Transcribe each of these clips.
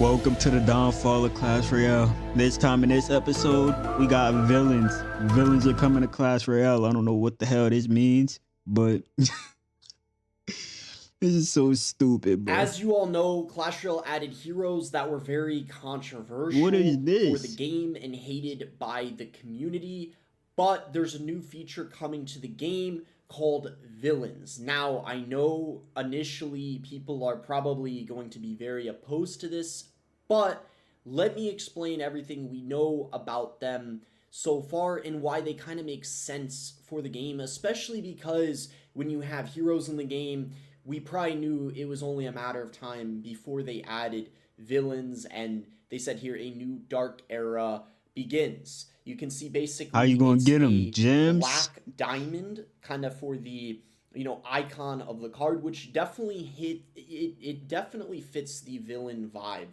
Welcome to the downfall of Clash Royale. This time in this episode, we got villains. Villains are coming to Clash Royale. I don't know what the hell this means, but this is so stupid, bro. As you all know, Clash Royale added heroes that were very controversial What is this? for the game and hated by the community. But there's a new feature coming to the game called villains. Now, I know initially people are probably going to be very opposed to this, but let me explain everything we know about them so far and why they kind of make sense for the game, especially because when you have heroes in the game, we probably knew it was only a matter of time before they added villains, and they said here a new dark era begins. You can see basically how you gonna get them? Gems? Black diamond kind of for the icon of the card, which definitely it definitely fits the villain vibe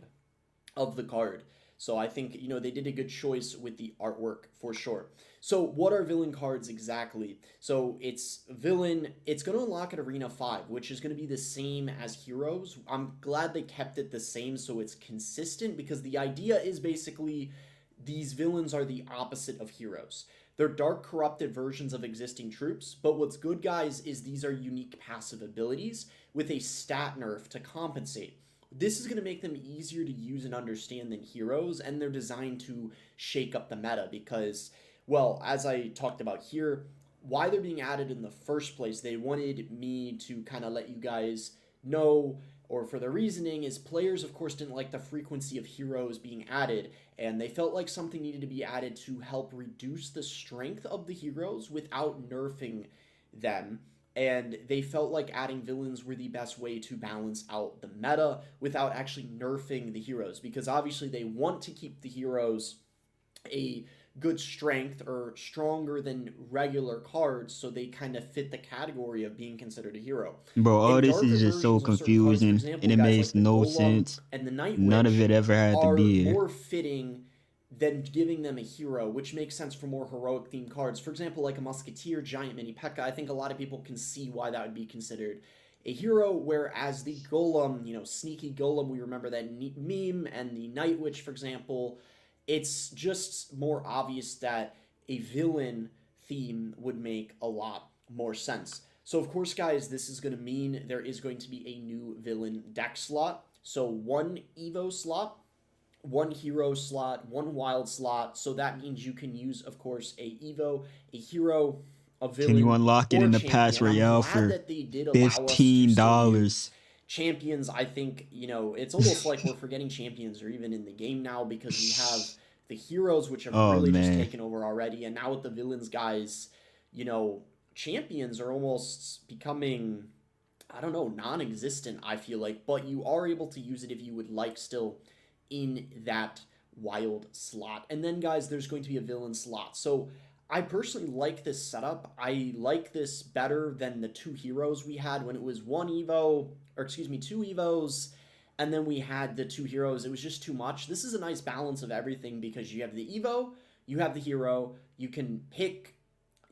of the card. So I think they did a good choice with the artwork for sure. So what are villain cards exactly? So it's villain, it's going to unlock at Arena 5, which is going to be the same as heroes. I'm glad they kept it the same so it's consistent, because the idea is basically these villains are the opposite of heroes. They're dark corrupted versions of existing troops, but what's good, guys, is these are unique passive abilities with a stat nerf to compensate. This is going to make them easier to use and understand than heroes, and they're designed to shake up the meta because, well, as I talked about here, why they're being added in the first place, they wanted me to kind of let you guys know, or for the reasoning is players, of course, didn't like the frequency of heroes being added, and they felt like something needed to be added to help reduce the strength of the heroes without nerfing them. And they felt like adding villains were the best way to balance out the meta without actually nerfing the heroes, because obviously they want to keep the heroes a good strength or stronger than regular cards, so they kind of fit the category of being considered a hero. Bro, all this is just so confusing, and it makes no sense. And the Night None of it ever had to be here. More fitting than giving them a hero, which makes sense for more heroic themed cards. For example, like a Musketeer, Giant Mini P.E.K.K.A. I think a lot of people can see why that would be considered a hero, whereas the Golem, Sneaky Golem, we remember that meme, and the Night Witch, for example, it's just more obvious that a villain theme would make a lot more sense. So, of course, guys, this is going to mean there is going to be a new villain deck slot. So, one Evo slot, one hero slot, one wild slot. So that means you can use, of course, a Evo, a hero, a villain. Can you unlock it in the Clash Royale for $15? Champions, I think, it's almost like we're forgetting champions are even in the game now, because we have the heroes, which have just taken over already. And now with the villains, guys, champions are almost becoming, I don't know, non-existent, I feel like. But you are able to use it if you would like still in that wild slot. And then, guys, there's going to be a villain slot. So I personally like this setup. I like this better than the two heroes we had when it was two Evos, and then we had the two heroes. It was just too much. This is a nice balance of everything, because you have the Evo, you have the hero, you can pick,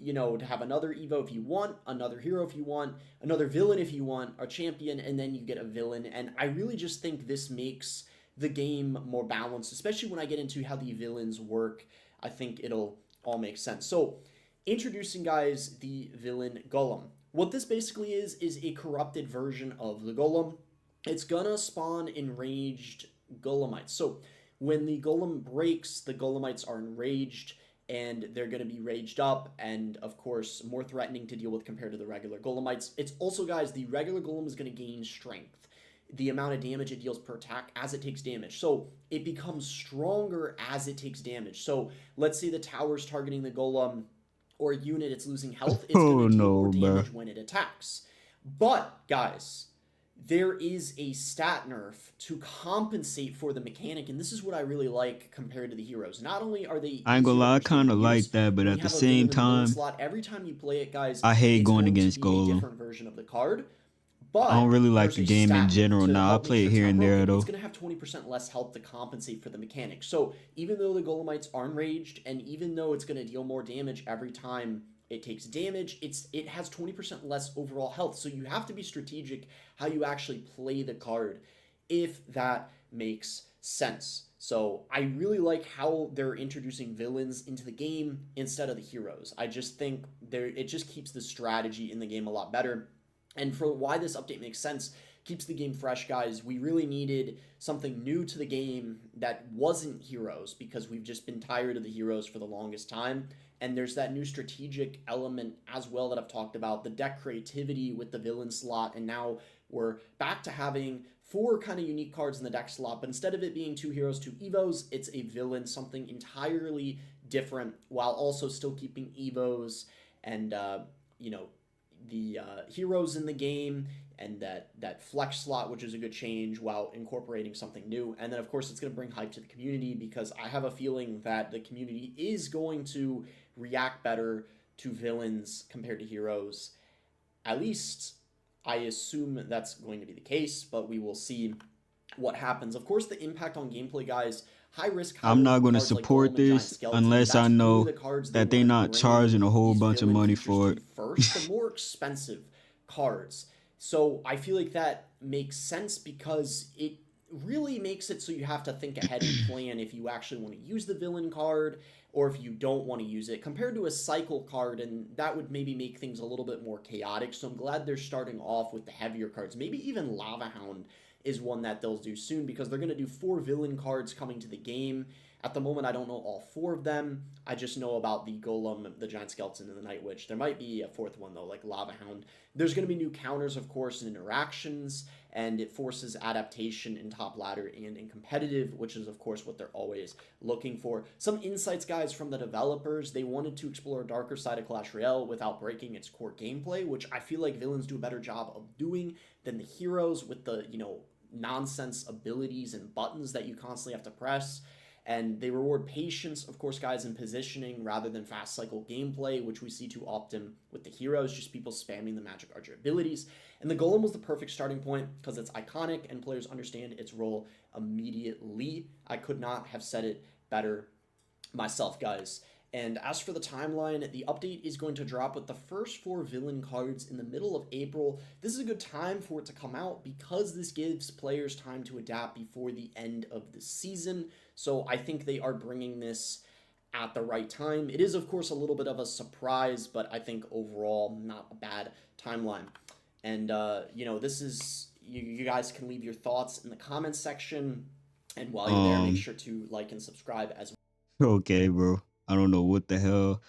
to have another Evo if you want, another hero if you want, another villain if you want, a champion, and then you get a villain. And I really just think this makes the game more balanced, especially when I get into how the villains work. I think it'll all make sense. So, introducing, guys, the villain Golem. What this basically is a corrupted version of the Golem. It's gonna spawn enraged Golemites. So, when the Golem breaks, the Golemites are enraged, and they're going to be raged up, and of course more threatening to deal with compared to the regular Golemites. It's also, guys, the regular Golem is going to gain strength, the amount of damage it deals per attack as it takes damage. So it becomes stronger as it takes damage. So let's say the tower's targeting the Golem or unit, it's losing health, it's going to deal more damage when it attacks. But, guys, there is a stat nerf to compensate for the mechanic, and this is what I really like compared to the heroes. Not only are they, I ain't gonna lie, I kind of like that, but at the same time, every time you play it, guys, I hate going against Golem. A different version of the card. But I don't really like the game in general. Now I play it here and there, though. It's going to have 20% less health to compensate for the mechanic. So even though the Golemites are enraged, and even though it's going to deal more damage every time it takes damage, it has 20% less overall health. So you have to be strategic how you actually play the card if that makes sense. So I really like how they're introducing villains into the game instead of the heroes. I just think it just keeps the strategy in the game a lot better. And for why this update makes sense, keeps the game fresh, guys. We really needed something new to the game that wasn't heroes because we've just been tired of the heroes for the longest time. And there's that new strategic element as well that I've talked about, the deck creativity with the villain slot, and now we're back to having four kind of unique cards in the deck slot, but instead of it being two heroes, two evos, it's a villain, something entirely different, while also still keeping evos and you know, the heroes in the game, and that flex slot, which is a good change, while incorporating something new. And then of course it's going to bring hype to the community, because I have a feeling that the community is going to react better to villains compared to heroes. At least I assume that's going to be the case, but we will see what happens. Of course, the impact on gameplay, guys, high risk, high I'm not reward going to cards like Golem support and Giant this Skeleton, unless I that's really know the cards they that they want to be not bringing charging a whole these bunch of villain money features for to it. first, the more expensive cards. So I feel like that makes sense, because it really makes it so you have to think ahead and plan if you actually want to use the villain card or if you don't want to use it, compared to a cycle card, and that would maybe make things a little bit more chaotic. So I'm glad they're starting off with the heavier cards. Maybe even Lava Hound is one that they'll do soon, because they're going to do 4 villain cards coming to the game. At the moment, I don't know all 4 of them. I just know about the Golem, the Giant Skeleton, and the Night Witch. There might be a 4th one, though, like Lava Hound. There's going to be new counters, of course, and interactions, and it forces adaptation in top ladder and in competitive, which is, of course, what they're always looking for. Some insights, guys, from the developers. They wanted to explore a darker side of Clash Royale without breaking its core gameplay, which I feel like villains do a better job of doing than the heroes, with the, nonsense abilities and buttons that you constantly have to press. And they reward patience, of course, guys, in positioning rather than fast cycle gameplay, which we see too often with the heroes, just people spamming the magic archer abilities. And the Golem was the perfect starting point because it's iconic and players understand its role immediately. I could not have said it better myself, guys. And as for the timeline, the update is going to drop with the first 4 villain cards in the middle of April. This is a good time for it to come out, because this gives players time to adapt before the end of the season. So I think they are bringing this at the right time. It is, of course, a little bit of a surprise, but I think overall not a bad timeline. And, this is, you guys can leave your thoughts in the comments section. And while you're there, make Um, sure to like and subscribe as well. okay, bro. I don't know what the hell.